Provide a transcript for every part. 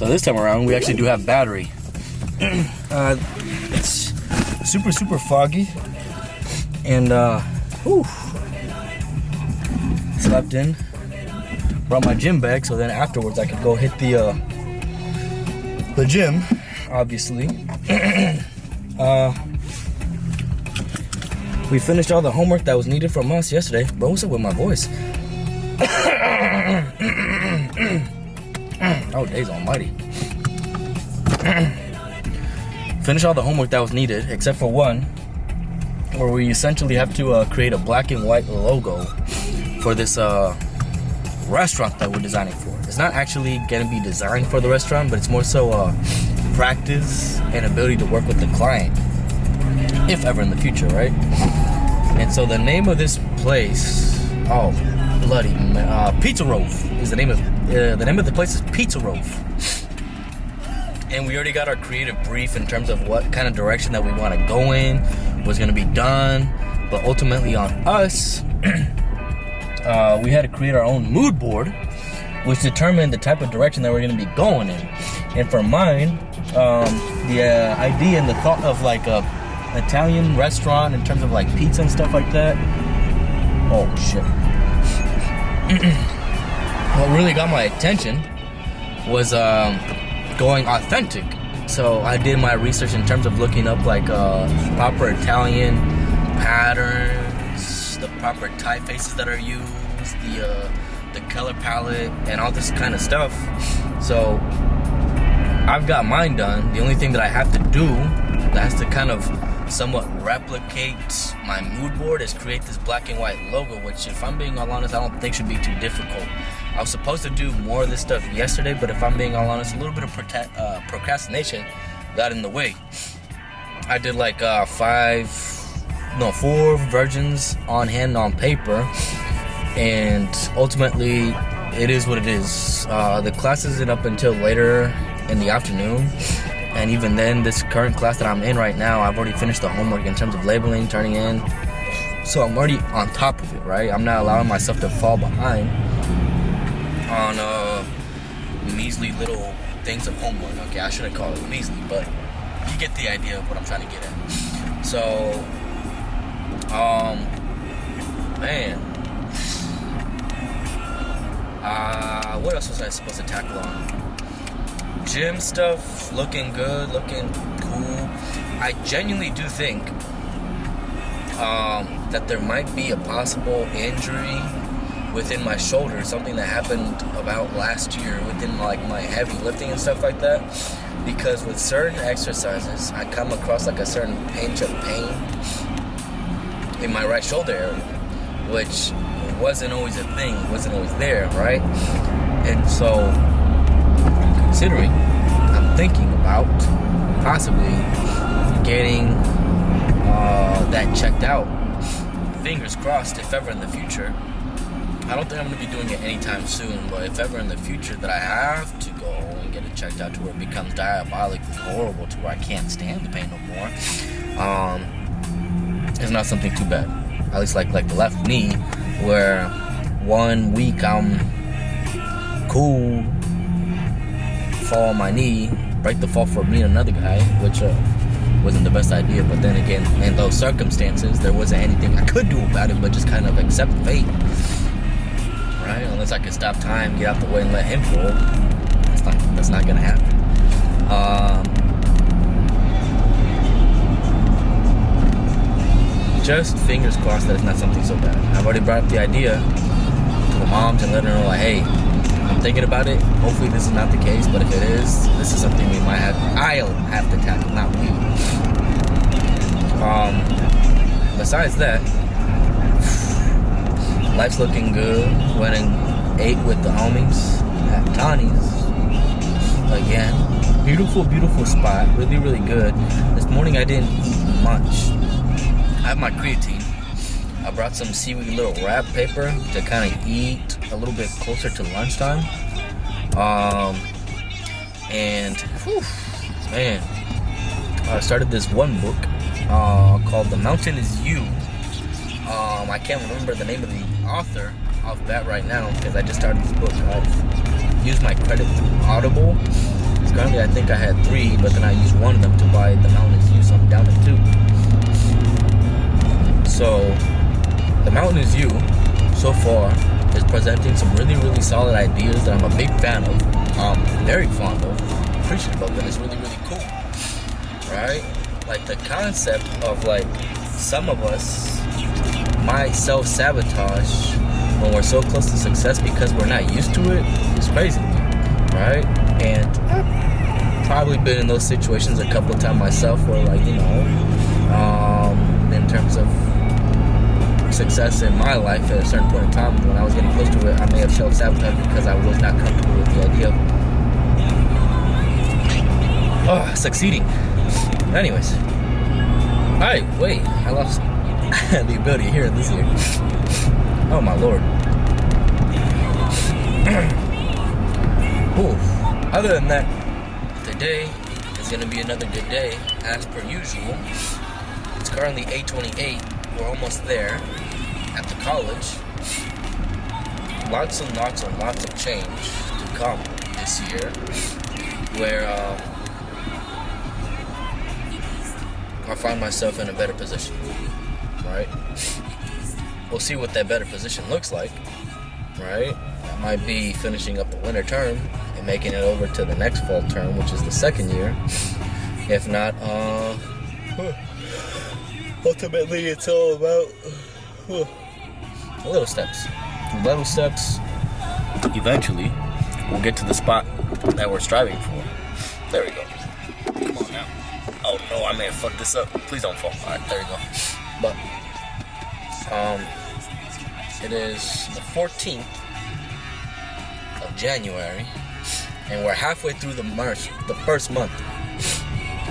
this time around, we actually do have battery. It's super foggy, and slept in. Brought my gym bag, so then afterwards I could go hit the gym. Obviously, we finished all the homework that was needed from us yesterday. Bro, what's up with my voice? Oh, days almighty. Finished all the homework that was needed, except for one, where we essentially have to create a black and white logo for this restaurant that we're designing for. It's not actually going to be designed for the restaurant, but it's more so practice and ability to work with the client, if ever in the future, right? And so the name of this place, Pizza Rove is the name of the place is Pizza Rove. And we already got our creative brief in terms of what kind of direction that we want to go in, what's going to be done. But ultimately on us, we had to create our own mood board, which determined the type of direction that we're going to be going in. And for mine, the idea and the thought of like a Italian restaurant in terms of like pizza and stuff like that. Oh shit. What really got my attention was going authentic. So I did my research in terms of looking up like proper Italian patterns, the proper typefaces that are used, the color palette, and all this kind of stuff. So I've got mine done. The only thing that I have to do that has to kind of somewhat replicate my mood board is create this black and white logo, which, if I'm being all honest, I don't think should be too difficult. I was supposed to do more of this stuff yesterday, but if I'm being all honest, a little bit of procrastination got in the way. I did like 4 versions on hand on paper, and ultimately it is what it is. The class isn't up until later in the afternoon, and even then, this current class that I'm in right now, I've already finished the homework in terms of labeling, turning in, so I'm already on top of it, right? I'm not allowing myself to fall behind on measly little things of homework. Okay, I shouldn't call it measly, but you get the idea of what I'm trying to get at. So, what else was I supposed to tackle on? Gym stuff, looking good, looking cool. I genuinely do think that there might be a possible injury within my shoulder, something that happened about last year within like my heavy lifting and stuff like that, because with certain exercises I come across like a certain pinch of pain in my right shoulder area, which wasn't always a thing, wasn't always there, right? And so I'm thinking about possibly getting that checked out. Fingers crossed, if ever in the future. I don't think I'm going to be doing it anytime soon, but if ever in the future that I have to go and get it checked out to where it becomes diabolically horrible to where I can't stand the pain no more, it's not something too bad. At least like the left knee, where 1 week I'm cool, fall on my knee, break the fall for me and another guy, which wasn't the best idea. But then again, in those circumstances, there wasn't anything I could do about it but just kind of accept fate, right? Unless I could stop time, get out the way, and let him fall. That's not gonna happen. Just fingers crossed that it's not something so bad. I've already brought up the idea to the moms and let her know, like, hey, I'm thinking about it. Hopefully this is not the case, but if it is, this is something I'll have to tackle, not we. Besides that, life's looking good. Went and ate with the homies at Tani's again. Beautiful spot. Really good. This morning I didn't eat much. I have my creatine. I brought some seaweed little wrap paper to kind of eat a little bit closer to lunchtime. I started this one book called The Mountain Is You. I can't remember the name of the author off bat right now because I just started this book. I used my credit through Audible, Because currently I think I had 3, but then I used one of them to buy the Mountain Is You, so I'm down to 2. So the Mountain Is You, so far, is presenting some really, really solid ideas that I'm a big fan of. Very fond of, appreciative of, and it's really, really cool, right? Like the concept of like some of us might self-sabotage when we're so close to success because we're not used to it is crazy to me, right? And I've probably been in those situations a couple of times myself where like, you know, in terms of success in my life at a certain point in time when I was getting close to it, I may have self-sabotaged because I was not comfortable with the idea of succeeding. Anyways, alright, wait, I lost the ability to hear this here. Oh my lord. Ooh. Other than that, today is gonna be another good day as per usual. It's currently 8:28. We're almost there at the college. Lots and lots and lots of change to come this year, where I find myself in a better position, right? We'll see what that better position looks like, right? I might be finishing up the winter term and making it over to the next fall term, which is the second year. If not, ultimately it's all about little steps. Little steps. Eventually, we'll get to the spot that we're striving for. There we go. Come on now. Oh no, I may have fucked this up. Please don't fall. Alright, there we go. But it is the 14th of January, and we're halfway through the first month.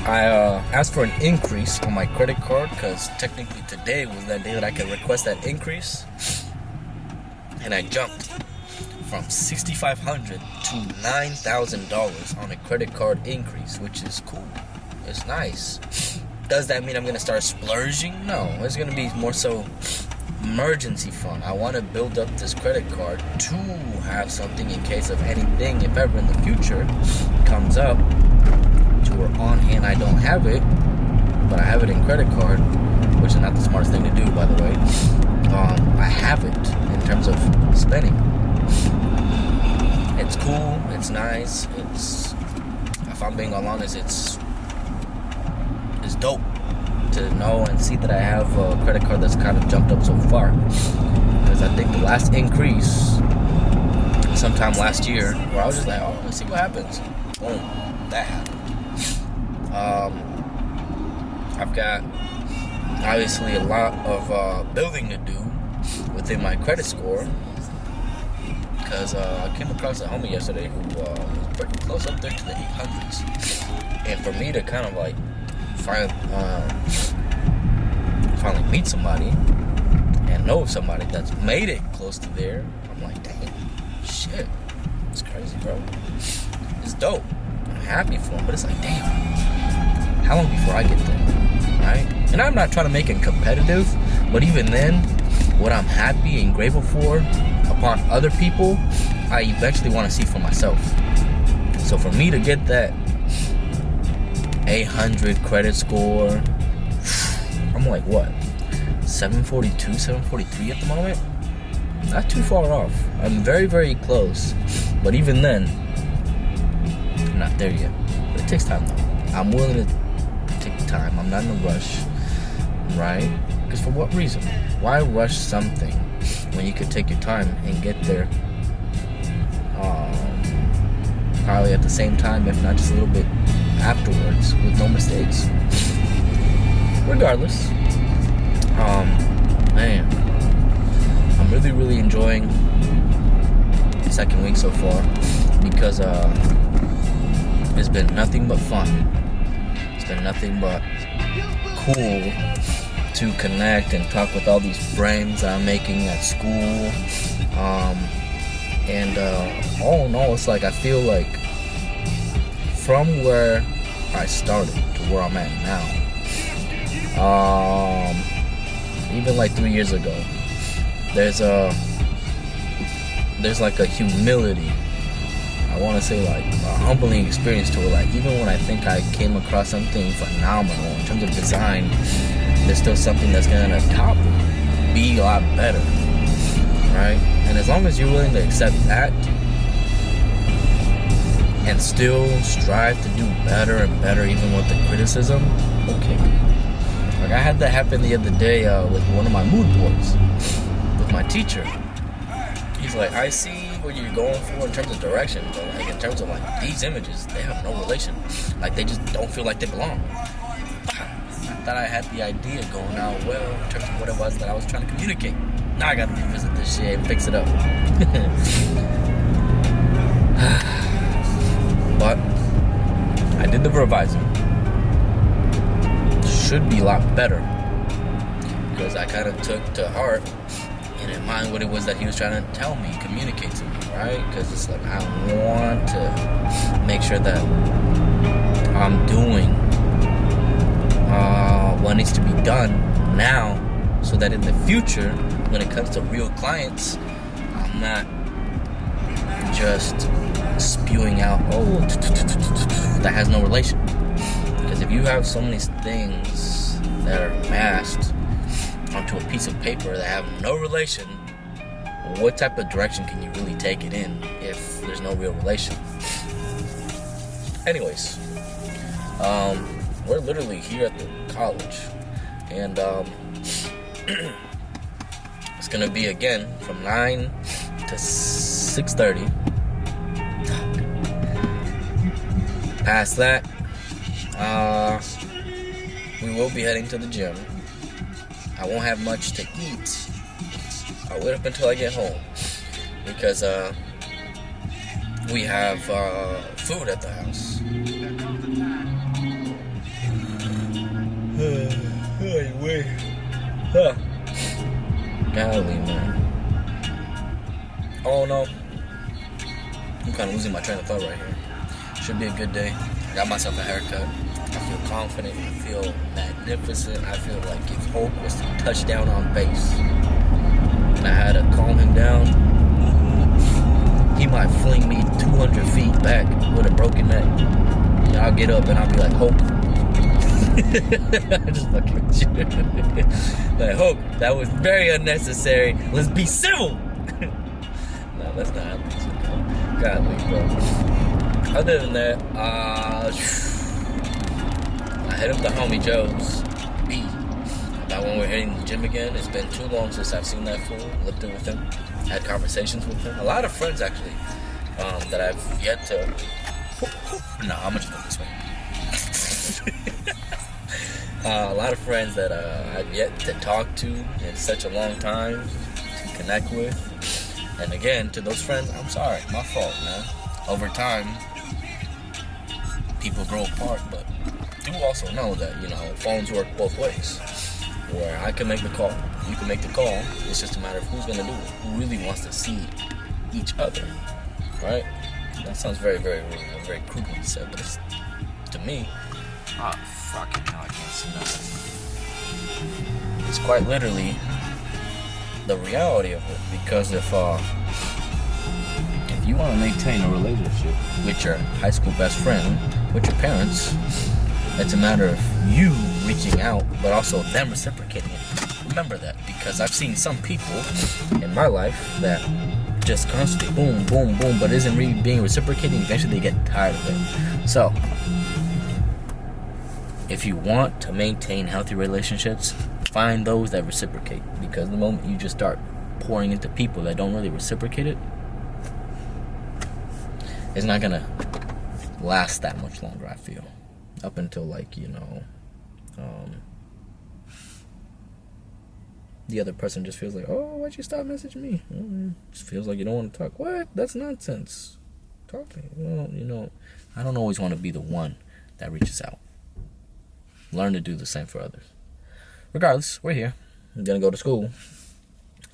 I asked for an increase on my credit card because technically today was that day that I could request that increase, and I jumped from $6,500 to $9,000 on a credit card increase, which is cool. It's nice. Does that mean I'm gonna start splurging? No, it's gonna be more so emergency fund. I want to build up this credit card to have something in case of anything, if ever in the future comes up to where on hand I don't have it, but I have it in credit card, which is not the smartest thing to do, by the way. I have it in terms of spending. It's cool, it's nice, it's, if I'm being all honest, it's dope to know and see that I have a credit card that's kind of jumped up so far. Because I think the last increase sometime last year, where I was just like, oh, let's see what happens. Boom, that happened. I've got obviously a lot of building to do within my credit score, because I came across a homie yesterday who was pretty close up there to the 800s, and for me to kind of like finally meet somebody and know somebody that's made it close to there, I'm like, dang, shit, it's crazy, bro. It's dope. I'm happy for him, but it's like, damn, how long before I get there, right? And I'm not trying to make it competitive, but even then, what I'm happy and grateful for upon other people, I eventually want to see for myself. So for me to get that 800 credit score, I'm like, what, 742, 743 at the moment? Not too far off. I'm very, very close, but even then, I'm not there yet. But it takes time though. I'm willing to take time. I'm not in a rush, right? Because for what reason? Why rush something when you could take your time and get there probably at the same time, if not just a little bit afterwards, with no mistakes? Regardless, man, I'm really, really enjoying the second week so far, because it's been nothing but fun. It's been nothing but cool to connect and talk with all these friends I'm making at school. And all in all, it's like I feel like from where I started to where I'm at now, even like 3 years ago, there's like a humility, I I want to say like a humbling experience to it. Like even when I think I came across something phenomenal in terms of design, there's still something that's gonna top it, be a lot better, right? And as long as you're willing to accept that and still strive to do better and better, even with the criticism, okay. Like I had that happen the other day with one of my mood boards with my teacher. He's like, I see what you're going for in terms of direction, but like in terms of like these images, they have no relation. Like they just don't feel like they belong. I thought I had the idea going out well in terms of what it was that I was trying to communicate. Now I gotta revisit this shit and fix it up. But I did the revising. Should be a lot better because I kind of took to heart and in mind what it was that he was trying to tell me, communicate to me, right? Because it's like I want to make sure that I'm doing what needs to be done now, so that in the future, when it comes to real clients, I'm not just spewing out that has no relation. Because if you have so many things that are masked onto a piece of paper that have no relation, what type of direction can you really take it in if there's no real relation? Anyways, we're literally here at the college, and it's gonna be again from 9 to 6:30. Past that, we will be heading to the gym. I won't have much to eat. I'll wait up until I get home because we have food at the house. Golly, man. Oh no. I'm kind of losing my train of thought right here. Should be a good day. I got myself a haircut. I feel confident. I feel magnificent. I feel like if Hope was to touch down on base and I had to calm him down, he might fling me 200 feet back with a broken neck. And I'll get up and I'll be like, Hope. I just fucking with you. Like, Hope, that was very unnecessary. Let's be civil. No, that's not how things go. Godly, bro. Other than that, I hit up the homie Joe's B about when we're hitting the gym again. It's been too long since I've seen that fool, looked in with him, had conversations with him. A lot of friends actually that I've yet to. No, I'm gonna just go this way. A lot of friends that I've yet to talk to in such a long time, to connect with. And again, to those friends, I'm sorry, my fault, man. Over time, people grow apart, but do also know that, you know, phones work both ways. Where I can make the call, you can make the call. It's just a matter of who's gonna do it, who really wants to see each other, right? That sounds very, very, very crudely said, but it's, to me, fucking hell, I can't see nothing. It's quite literally the reality of it, because if you want to maintain a relationship with your high school best friend, with your parents, it's a matter of you reaching out, but also them reciprocating it. Remember that, because I've seen some people in my life that just constantly boom, boom, boom, but isn't really being reciprocating. Eventually they get tired of it. So, if you want to maintain healthy relationships, find those that reciprocate, because the moment you just start pouring into people that don't really reciprocate it, it's not gonna last that much longer, I feel. Up until, like, you know, the other person just feels like, oh, why'd you stop messaging me? Just feels like you don't want to talk. What? That's nonsense. Talk to me. Well, you know, I don't always want to be the one that reaches out. Learn to do the same for others. Regardless, we're here. I'm gonna go to school,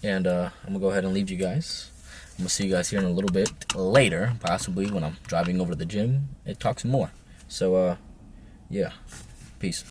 and I'm gonna go ahead and leave you guys. I'm gonna see you guys here in a little bit later, possibly when I'm driving over to the gym and talk some more. So, yeah, peace.